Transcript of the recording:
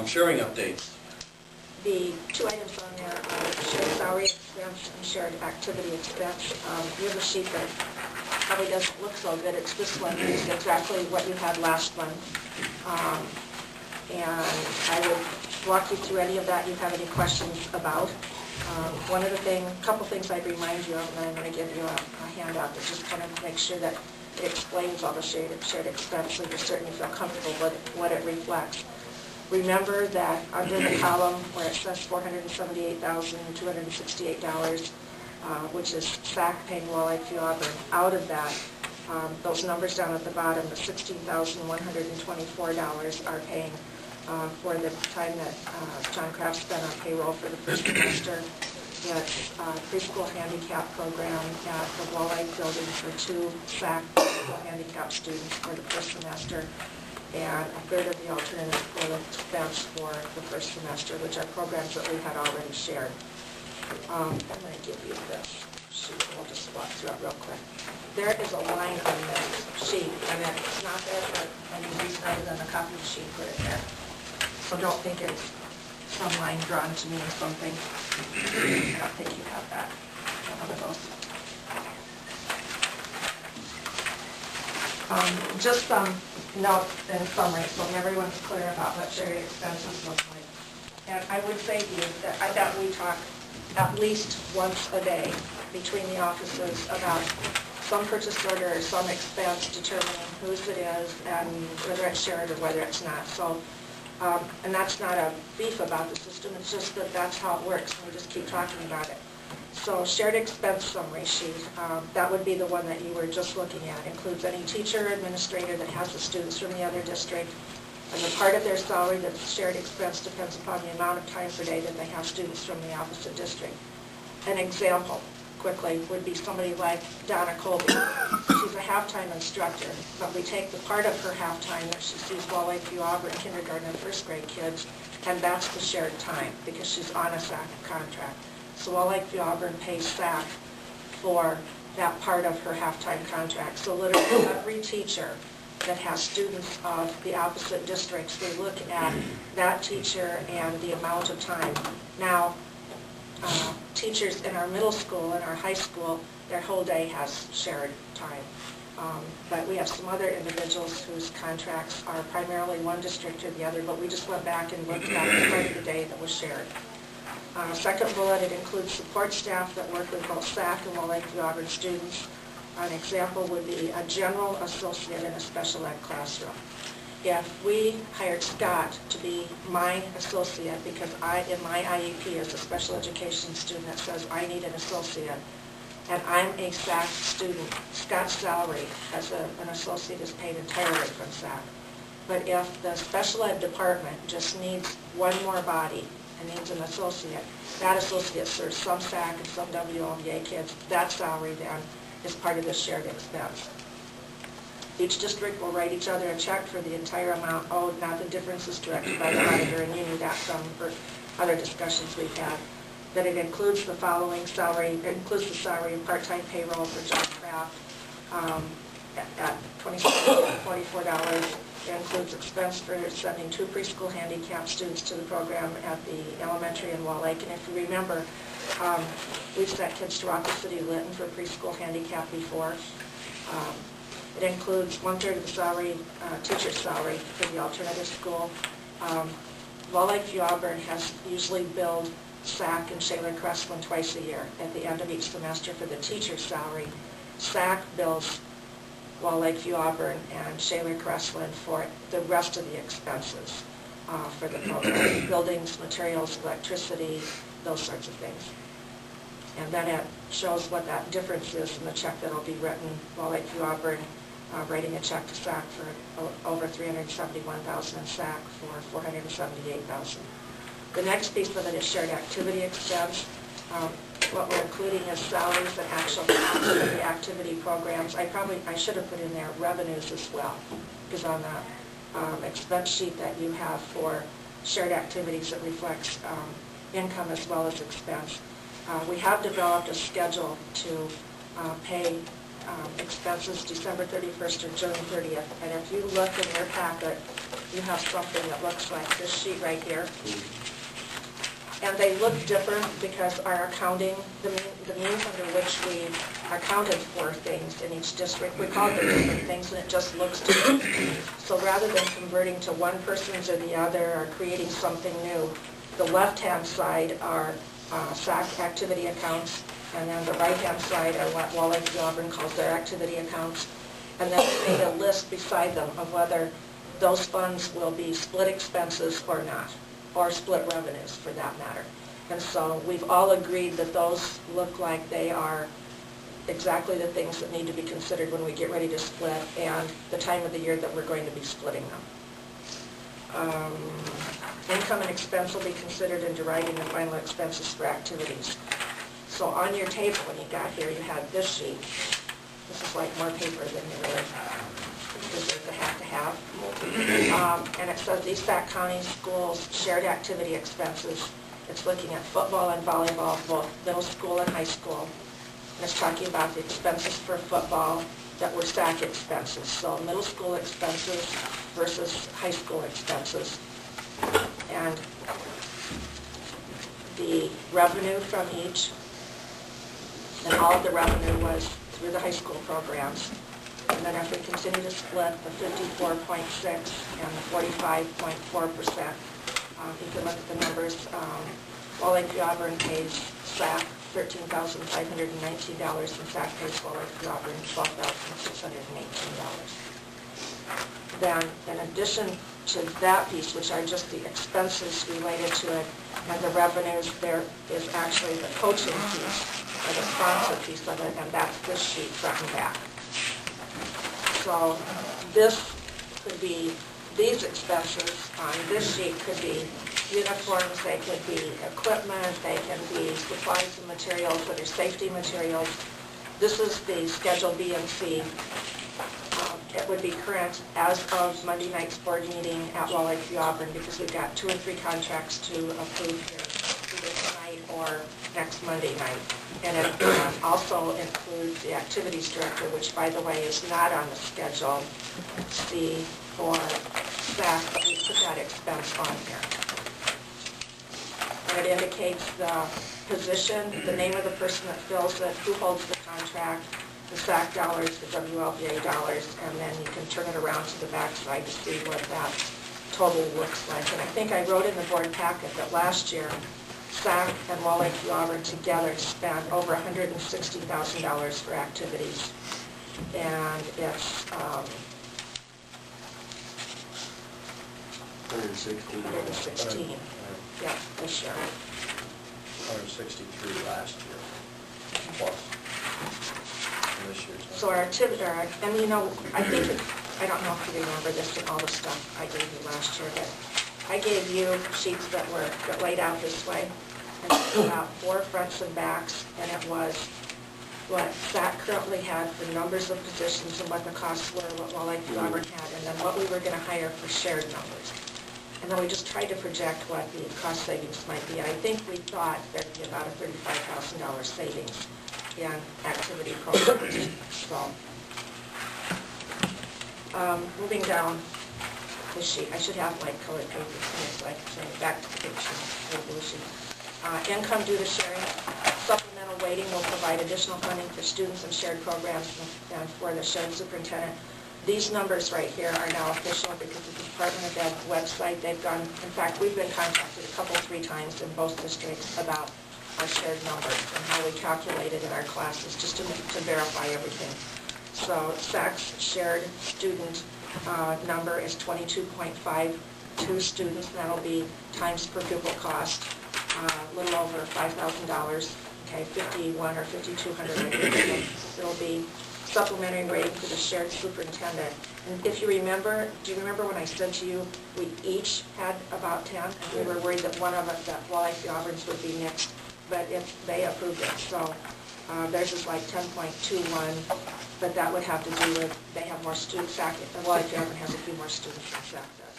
Sharing updates. The two items on there are shared salary expense and shared activity expense. You have a sheet that probably doesn't look so good. It's this one. It's exactly what you had last month. And I would walk you through any of that you have any questions about. Couple things I'd remind you of, and I'm going to give you a handout that just kind of makes sure that it explains all the shared expense, so you're certain you feel comfortable with what it reflects. Remember that under the column where it says $478,268, which is SAC paying Walleye View Auburn, out of that, those numbers down at the bottom, the $16,124 are paying for the time that John Kraft spent on payroll for the first semester. It's preschool handicap program at the Walleye building for 2 SAC preschool handicap students for the first semester, and a third of the alternative for the expense for the first semester, which are programs that we had already shared. I'm going to give you this sheet, and we'll just walk through it real quick. There is a line on this sheet, and it's not there for any reason other than a copy of the sheet put it there. So don't think it's some line drawn to mean something. I don't think you have that. One of those. Just some note and summary so everyone's clear about what shared expenses look like. And I would say to you that I bet we talk at least once a day between the offices about some purchase order or some expense, determining whose it is and whether it's shared or whether it's not. So, and that's not a beef about the system, it's just that that's how it works, and we just keep talking about it. So shared expense summary sheet, that would be the one that you were just looking at. Includes any teacher or administrator that has the students from the other district, and the part of their salary that's shared expense depends upon the amount of time per day that they have students from the opposite district. An example, quickly, would be somebody like Donna Colby. She's a halftime instructor, but we take the part of her halftime that she sees Walleye View Auburn kindergarten and first grade kids, and that's the shared time because she's on a SAC contract. So Walleye View Auburn pays SAC for that part of her halftime contract. So literally every teacher that has students of the opposite districts, we look at that teacher and the amount of time. Now, teachers in our middle school and our high school, their whole day has shared time. But we have some other individuals whose contracts are primarily one district or the other, but we just went back and looked at the part of the day that was shared. Second bullet, it includes support staff that work with both SAC and Walleye View Auburn students. An example would be a general associate in a special ed classroom. If we hired Scott to be my associate, because in my IEP as a special education student that says I need an associate, and I'm a SAC student, Scott's salary as an associate is paid entirely from SAC. But if the special ed department just needs one more body and needs an associate, that associate serves some SAC and some WLVA kids, that salary then is part of the shared expense. Each district will write each other a check for the entire amount owed, not the differences directed by the auditor, and you knew that from other discussions we've had. That it includes the following salary, it includes the salary of part-time payroll for John Kraft at $27.44. It includes expense for sending 2 preschool handicap students to the program at the elementary in Wall Lake. And if you remember, we've sent kids to Rocket City Linton for preschool handicap before. It includes 1/3 of the salary, teacher's salary for the alternative school. Walleye View Auburn has usually billed SAC and Shaler Crestland twice a year at the end of each semester for the teacher's salary. SAC bills Walleye View Auburn and Shaler Crestland for the rest of the expenses for the program, buildings, materials, electricity, those sorts of things. And then it shows what that difference is in the check that will be written. Walleye View Auburn writing a check to SAC for over $371,000 and SAC for $478,000. The next piece of it is shared activity expense. What we're including is salaries and actual costs of the activity programs. I should have put in there revenues as well, because on the expense sheet that you have for shared activities, it reflects income as well as expense. We have developed a schedule to pay expenses December 31st or June 30th, and if you look in your packet, you have something that looks like this sheet right here. And they look different because our accounting, the means under which we accounted for things in each district, we call them different things, and it just looks different. So rather than converting to one person's or the other or creating something new, the left-hand side are SAC activity accounts, and then the right-hand side are what Wall Lake Auburn calls their activity accounts. And then we made a list beside them of whether those funds will be split expenses or not, or split revenues for that matter. And so we've all agreed that those look like they are exactly the things that need to be considered when we get ready to split and the time of the year that we're going to be splitting them. Income and expense will be considered in deriving the final expenses for activities. So on your table when you got here, you had this sheet. This is like more paper than you really deserve to have. And it says East Sac County Schools shared activity expenses. It's looking at football and volleyball, both middle school and high school. And it's talking about the expenses for football that were SAC expenses. So middle school expenses versus high school expenses. And the revenue from each, and all of the revenue was through the high school programs. And then if we continue to split the 54.6 and the 45.4%, you can look at the numbers. Wall Lake Auburn pays SAC $13,519, and SAC pays Wall Lake Auburn $12,618. Then, in addition to that piece, which are just the expenses related to it, and the revenues, there is actually the coaching piece, or the sponsor piece of it, and that's this sheet front and back. So this could be, these expenses on this sheet could be uniforms, they could be equipment, they can be supplies and materials that are safety materials. This is the Schedule B and C. It would be current as of Monday night's board meeting at Wall Lake Auburn because we've got 2 or 3 contracts to approve here, either tonight or next Monday night. And it also includes the activities director, which by the way is not on the Schedule C for SAC, but we put that expense on here. And it indicates the position, the name of the person that fills it, who holds the contract, the SAC dollars, the WLBA dollars, and then you can turn it around to the back side to see what that total looks like. And I think I wrote in the board packet that last year, SAC and Wall Lake Auburn together spent over $160,000 for activities. And it's 116. Yeah, this year. 163 last year, plus. This year's. So our activity, and you know, I think, I don't know if you remember this and all the stuff I gave you last year, but I gave you sheets that laid out this way, and it was about 4 fronts and backs, and it was what SAC currently had for numbers of positions and what the costs were, what Wall Lake Auburn had, and then what we were going to hire for shared numbers. And then we just tried to project what the cost savings might be. I think we thought there'd be about a $35,000 savings in activity programs. So, moving down the sheet, I should have my colored papers, so I can turn it back to the picture. Income due to sharing. Supplemental weighting will provide additional funding for students and shared programs and for the shared superintendent. These numbers right here are now official because of the Department of Ed website. They've gone, in fact, we've been contacted 3 times in both districts about our shared numbers and how we calculate it in our classes, just to verify everything. So SAC's shared student number is 22.52 students, and that'll be times per pupil cost, a little over $5,000, okay, 51 or 5,200. It'll be supplementary rating for the shared superintendent. And if you remember, do you remember when I said to you, we each had about 10, and we were worried that one of us, that Wall Lake Auburn's would be next, but if they approved it. So theirs is like 10.21, but that would have to do with, they have more students, Wall Lake Auburn has a few more students than SAC does.